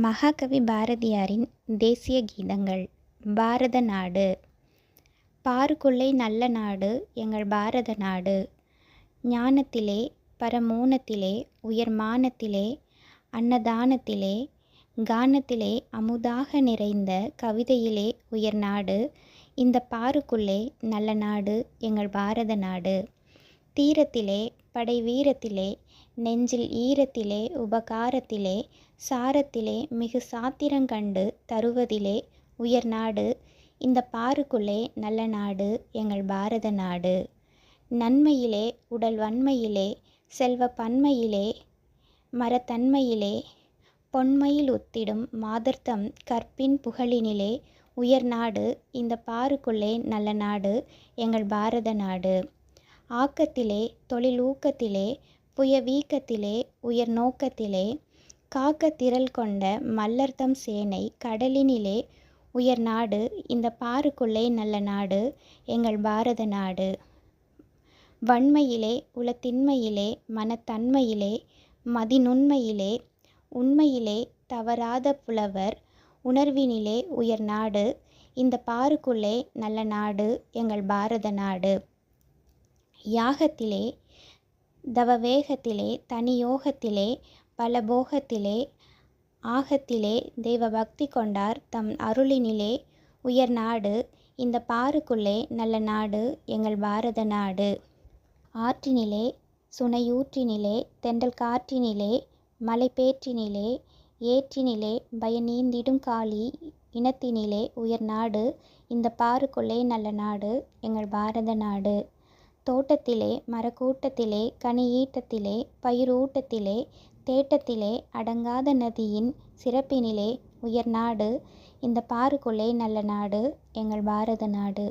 மகாகவி பாரதியாரின் தேசிய கீதங்கள். பாரத நாடு. பாருக்குள்ளே நல்ல நாடு எங்கள் பாரத நாடு. ஞானத்திலே பரமோனத்திலே உயர்மானத்திலே அன்னதானத்திலே கானத்திலே அமுதாக நிறைந்த கவிதையிலே உயர்நாடு இந்த பாருக்குள்ளே நல்ல நாடு எங்கள் பாரத நாடு. தீரத்திலே படை வீரத்திலே நெஞ்சில் ஈரத்திலே உபகாரத்திலே சாரத்திலே மிகு சாத்திரங்கண்டு தருவதிலே உயர்நாடு இந்த பாருக்குள்ளே நல்ல நாடு எங்கள் பாரத நாடு. நன்மையிலே உடல் வன்மையிலே செல்வ பன்மையிலே மரத்தன்மையிலே பொன்மையில் ஒத்திடும் மாதர்த்தம் கற்பின் புகழினிலே உயர்நாடு இந்த பாருக்குள்ளே நல்ல நாடு எங்கள் பாரத நாடு. ஆக்கத்திலே தொழில் ஊக்கத்திலே புய வீக்கத்திலே உயர் நோக்கத்திலே காக்க திரள் கொண்ட மல்லர்தம் சேனை கடலினிலே உயர்நாடு இந்த பாருக்குள்ளே நல்ல நாடு எங்கள் பாரத நாடு. வன்மையிலே உளத்தின்மையிலே மனத்தன்மையிலே மதிநுண்மையிலே உண்மையிலே தவறாத புலவர் உணர்வினிலே உயர்நாடு இந்த பாருக்குள்ளே நல்ல நாடு எங்கள் பாரத நாடு. யாகத்திலே தவவேகத்திலே தனியோகத்திலே பலபோகத்திலே ஆகத்திலே தெய்வ பக்தி கொண்டார் தம் அருளினிலே உயர்நாடு இந்த பாருக்குள்ளே நல்ல நாடு எங்கள் பாரத நாடு. ஆற்றினிலே சுனையூற்றினிலே தென்றல் காற்றினிலே மலைப்பேற்றினிலே ஏற்றினிலே பயநீந்திடும் காளி இனத்தினிலே உயர்நாடு இந்த பாருக்குள்ளே நல்ல நாடு எங்கள் பாரத நாடு. தோட்டத்திலே மரக்கூட்டத்திலே கனியீட்டத்திலே பயிரூட்டத்திலே தேட்டத்திலே அடங்காத நதியின் சிறப்பினிலே உயர்நாடு இந்த பாருக்குள்ளே நல்ல நாடு எங்கள் பாரத நாடு.